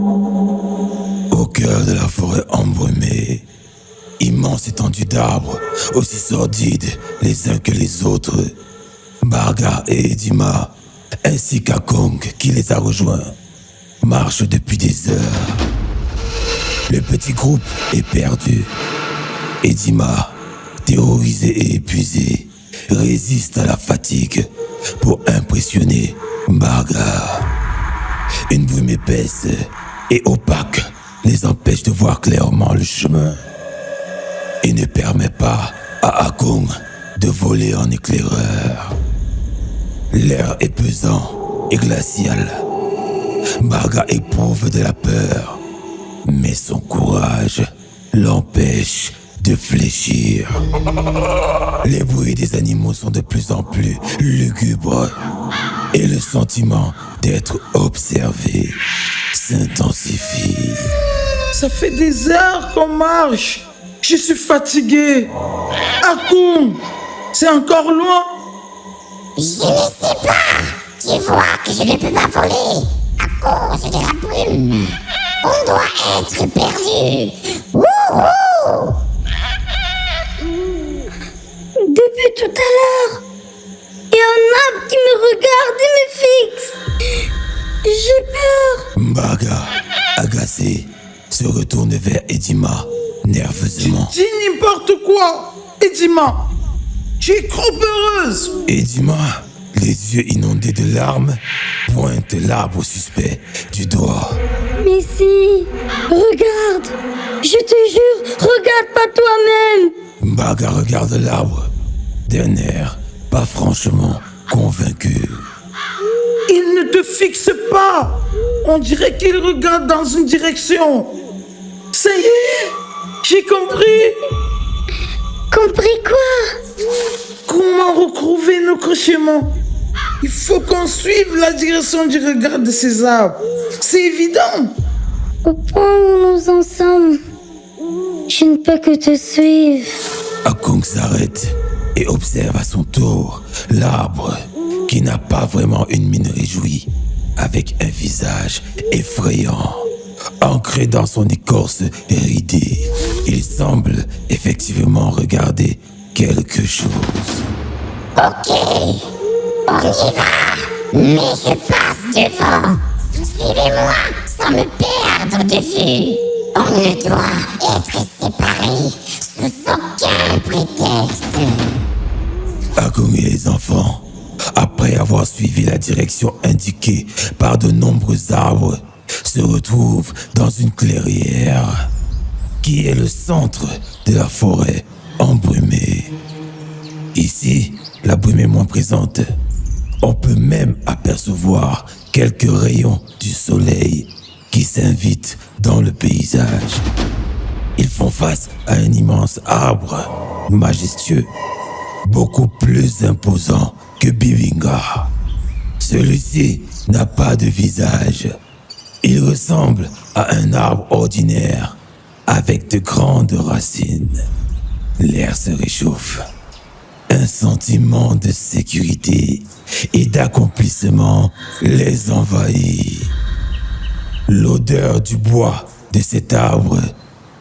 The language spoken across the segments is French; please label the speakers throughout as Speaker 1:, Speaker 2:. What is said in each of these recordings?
Speaker 1: Au cœur de la forêt embrumée, immense étendue d'arbres, aussi sordides les uns que les autres, Mbarga et Edima, ainsi qu'Akong qui les a rejoints, marchent depuis des heures. Le petit groupe est perdu. Edima, terrorisé et épuisé, résiste à la fatigue pour impressionner Mbarga. Une brume épaisse et opaque les empêche de voir clairement le chemin et ne permet pas à Akong de voler en éclaireur. L'air est pesant et glacial. Mbarga éprouve de la peur, mais son courage l'empêche de fléchir. Les bruits des animaux sont de plus en plus lugubres et le sentiment d'être observé s'intensifie.
Speaker 2: Ça fait des heures qu'on marche. Je suis fatigué. Akong, c'est encore loin?
Speaker 3: Je ne sais pas. Tu vois que je ne peux pas voler à cause de la brume. On doit être perdu. Wouhou!
Speaker 4: Depuis tout à l'heure, il y a un arbre qui me regarde et me fixe. J'ai peur.
Speaker 1: Mbarga, agacé, se retourne vers Edima, nerveusement.
Speaker 2: Dis n'importe quoi, Edima. Tu es trop heureuse.
Speaker 1: Edima, les yeux inondés de larmes, pointe l'arbre suspect du doigt.
Speaker 4: Mais si, regarde. Je te jure, regarde pas toi-même.
Speaker 1: Mbarga regarde l'arbre, d'un air pas franchement convaincu.
Speaker 2: Il ne te fixe pas. On dirait qu'il regarde dans une direction. Ça y est, j'ai compris.
Speaker 4: Compris quoi?
Speaker 2: Comment retrouver notre chemin? Il faut qu'on suive la direction du regard de ces arbres. C'est évident.
Speaker 4: Au point où nous en sommes, je ne peux que te suivre.
Speaker 1: Akong s'arrête et observe à son tour l'arbre qui n'a pas vraiment une mine réjouie, avec un visage effrayant. Ancré dans son écorce ridée, il semble effectivement regarder quelque chose.
Speaker 3: Ok, on y va. Mais je passe devant. Suivez-moi sans me perdre de vue. On ne doit être séparés sous aucun prétexte.
Speaker 1: Akong et les enfants, après avoir suivi la direction indiquée par de nombreux arbres, se retrouvent dans une clairière qui est le centre de la forêt embrumée. Ici, la brume est moins présente. On peut même apercevoir quelques rayons du soleil qui s'invitent dans le paysage. Ils font face à un immense arbre majestueux, beaucoup plus imposant que Bibinga. Celui-ci n'a pas de visage. Il ressemble à un arbre ordinaire avec de grandes racines. L'air se réchauffe. Un sentiment de sécurité et d'accomplissement les envahit. L'odeur du bois de cet arbre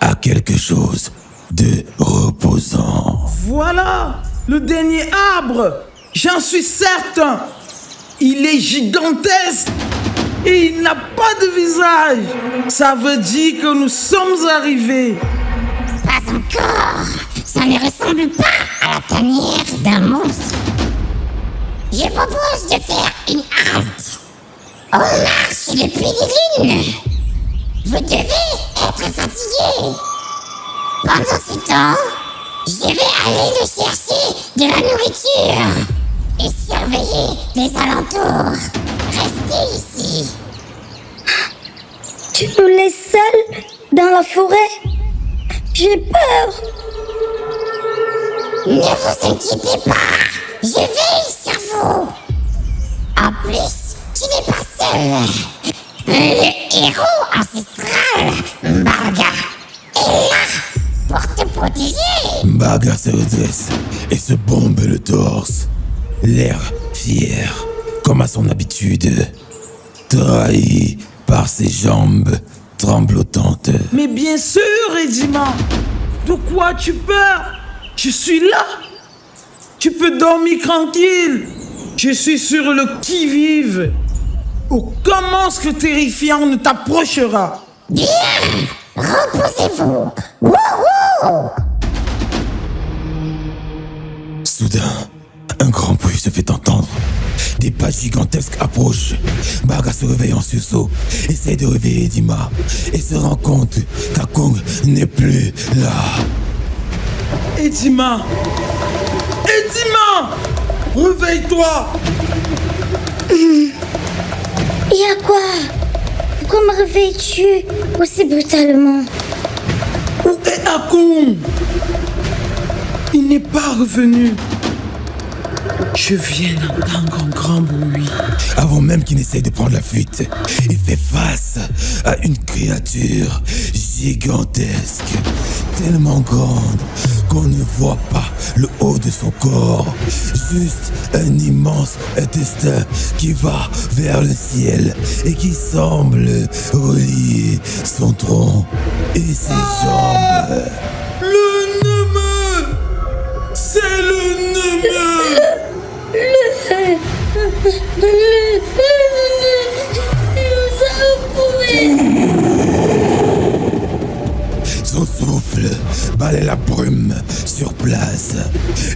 Speaker 1: a quelque chose de reposant.
Speaker 2: Voilà le dernier arbre. J'en suis certain. Il est gigantesque et il n'a pas de visage. Ça veut dire que nous sommes arrivés.
Speaker 3: Pas encore. Ça ne ressemble pas à la tanière d'un monstre. Je propose de faire une halte. On marche depuis des lunes. Vous devez être fatigué. Pendant ce temps, je vais aller nous chercher de la nourriture et surveiller les alentours. Restez ici.
Speaker 4: Tu nous laisses seuls dans la forêt? J'ai peur.
Speaker 3: Ne vous inquiétez pas, je veille sur vous. En plus, tu n'es pas seul. Le héros ancestral, Mbarga, est là pour te protéger.
Speaker 1: Mbarga se redresse et se bombe le torse, l'air fier, comme à son habitude, trahi par ses jambes tremblotante.
Speaker 2: Mais bien sûr, Edima. De quoi tu peurs? Je suis là. Tu peux dormir tranquille. Je suis sur le qui-vive. Aucun monstre terrifiant ne t'approchera.
Speaker 3: Bien, reposez-vous. Wouhou!
Speaker 1: Soudain, un grand bruit se fait entendre. Des pas gigantesques approchent. Barga se réveille en sursaut, essaye de réveiller Dima et se rend compte qu'Akong n'est plus là.
Speaker 2: Edima! Edima! Réveille-toi!
Speaker 4: Y a quoi? Pourquoi me réveilles-tu aussi brutalement?
Speaker 2: Où est Akong? Il n'est pas revenu. Je viens d'entendre un grand bruit.
Speaker 1: Avant même qu'il n'essaye de prendre la fuite, il fait face à une créature gigantesque, tellement grande qu'on ne voit pas le haut de son corps. Juste un immense intestin qui va vers le ciel et qui semble relier son tronc et ses jambes.
Speaker 2: Le Nemeu! C'est le Nemeu!
Speaker 1: Son souffle balaie la brume sur place.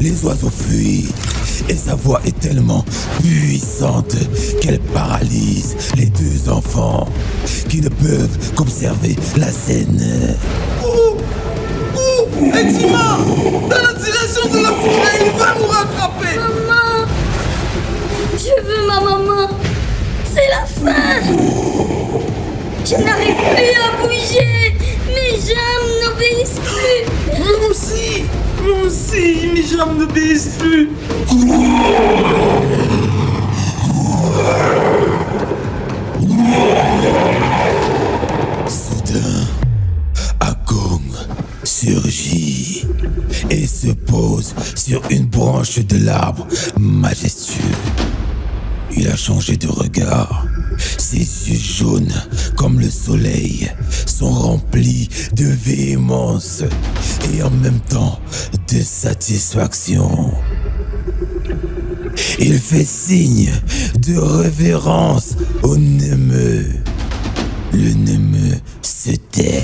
Speaker 1: Les oiseaux fuient et sa voix est tellement puissante qu'elle paralyse les deux enfants qui ne peuvent qu'observer la scène.
Speaker 2: Edima! Dans la direction de la forêt, il va nous rattraper!
Speaker 4: Maman! Je veux ma maman! C'est la fin! Je n'arrive plus à bouger! Mes jambes n'obéissent plus!
Speaker 2: Moi aussi, mes jambes n'obéissent plus!
Speaker 1: Soudain, Akong surgit et se pose sur une branche de l'arbre majestueux. Il a changé de regard. Ses yeux jaunes comme le soleil sont remplis de véhémence et en même temps de satisfaction. Il fait signe de révérence au Nemeu. Le Nemeu se tait.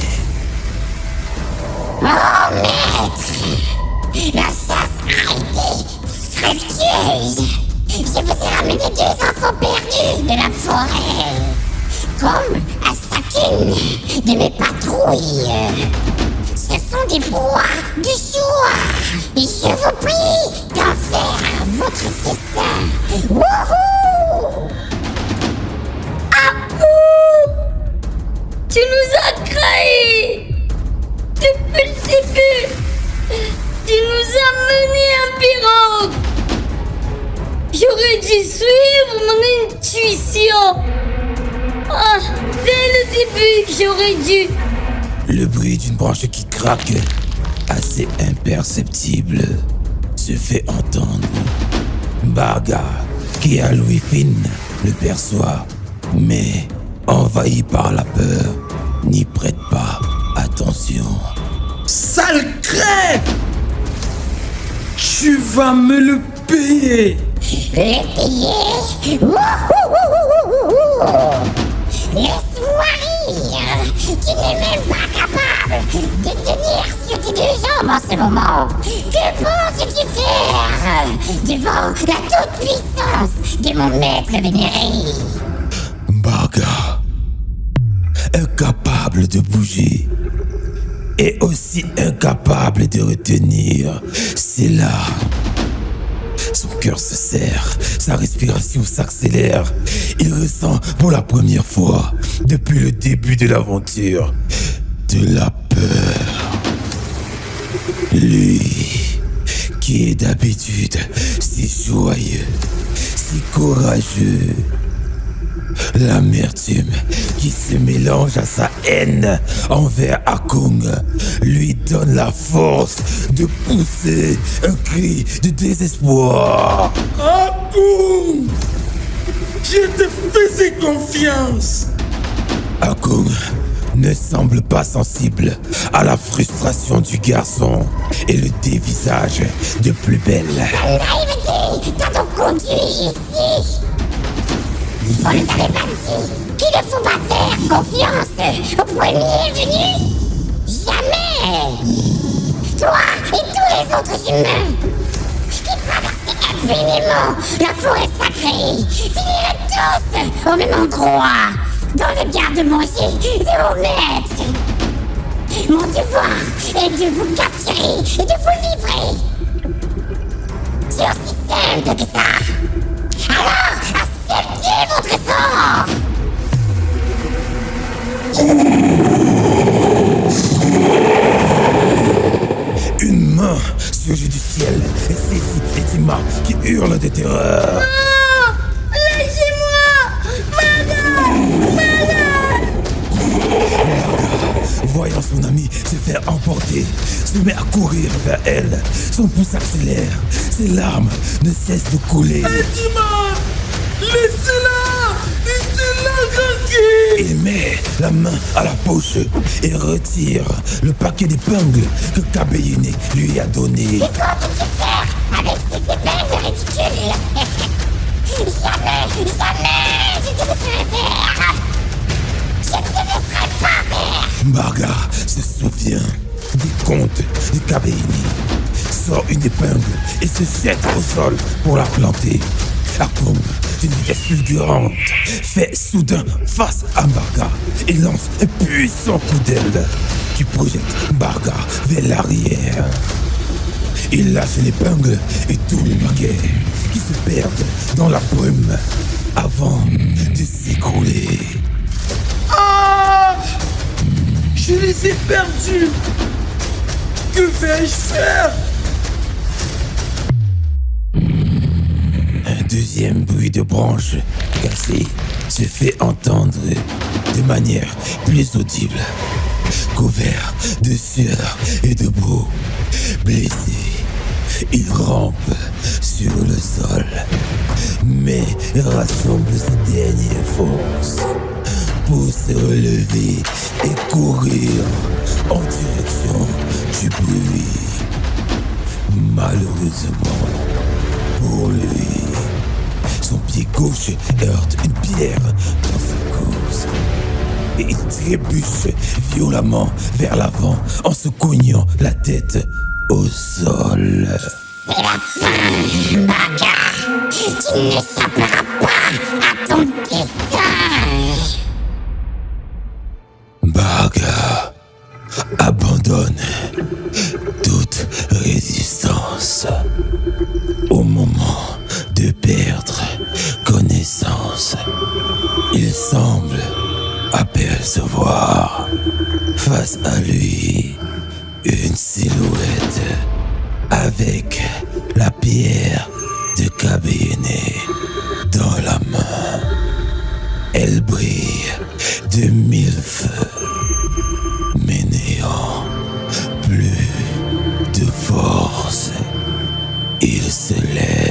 Speaker 3: Oh maître! La chasse a été fructueuse. Je vous ai ramené 2 enfants perdus de la forêt. Comme à chacune de mes patrouilles. Ce sont des proies du choix. Je vous prie d'en faire votre festin. Wouhou!
Speaker 4: Apu! Tu nous as trahis! Depuis le début, tu nous as mené un pirogue. J'aurais dû suivre mon intuition. Ah, dès le début, j'aurais dû.
Speaker 1: Le bruit d'une branche qui craque, assez imperceptible, se fait entendre. Barga, qui a l'ouïe fine, le perçoit, mais envahi par la peur, n'y prête pas attention.
Speaker 2: Sale crête! Tu vas me le payer!
Speaker 3: Le payer? Laisse-moi rire! Tu n'es même pas capable de tenir sur tes 2 jambes en ce moment! Que penses-tu faire devant la toute-puissance de mon maître vénéré?
Speaker 1: Barga, incapable de bouger, et aussi incapable de retenir ses larmes. Son cœur se serre, sa respiration s'accélère. Il ressent pour la première fois, depuis le début de l'aventure, de la peur. Lui, qui est d'habitude si joyeux, si courageux. L'amertume qui se mélange à sa haine envers Akong lui donne la force de pousser un cri de désespoir.
Speaker 2: Akong! Je te faisais confiance!
Speaker 1: Akong ne semble pas sensible à la frustration du garçon et le dévisage de plus belle.
Speaker 3: Naïveté, t'as donc conduit ici. On ne t'avait pas dit qu'il ne faut pas faire confiance au premier venu. Jamais. Toi et tous les autres humains qui traversaient impunément la forêt sacrée finiraient tous au même endroit, dans le garde-manger de vos maîtres. Mon devoir est de vous capturer et de vous livrer. C'est aussi simple que ça. Alors, acceptez votre sort.
Speaker 1: Une main surgit du ciel et saisit Edima qui hurle de terreur.
Speaker 4: Non, lâchez-moi. Marga.
Speaker 1: Voyant son ami se faire emporter, se met à courir vers elle. Son pouls s'accélère, ses larmes ne cessent de couler.
Speaker 2: Edima, laissez-la. Laissez-la tranquille.
Speaker 1: Il met la main à la poche et retire le paquet d'épingles que Kabeyene lui a donné.
Speaker 3: Que comptes-tu faire avec ces épingles ridicules? Jamais, jamais je te laisserai faire. Je ne te laisserai pas faire.
Speaker 1: Marga se souvient des contes de Kabeyene, sort une épingle et se jette au sol pour la planter. Akoum, d'une vitesse fulgurante, fait soudain face à Marga et lance un puissant coup d'aile qui projette Marga vers l'arrière. Il lâche l'épingle et tous les paquets qui se perdent dans la brume avant de s'écrouler.
Speaker 2: Ah, je les ai perdus. Que vais-je faire?
Speaker 1: Un deuxième bruit de branches cassées se fait entendre de manière plus audible. Couvert de sueur et de boue, blessé, il rampe sur le sol, mais rassemble ses dernières forces pour se relever et courir en direction du bruit. Malheureusement pour lui, son pied gauche heurte une pierre dans sa course et il trébuche violemment vers l'avant en se cognant la tête au sol.
Speaker 3: C'est la fin, Marga. Tu n'échapperas pas à ton destin.
Speaker 1: Marga abandonne toute résistance au moment de perdre connaissance. Il semble apercevoir face à lui une silhouette avec la pierre de Kabeyene dans la main. Elle brille de 1000 feux, mais n'ayant plus de force, il se lève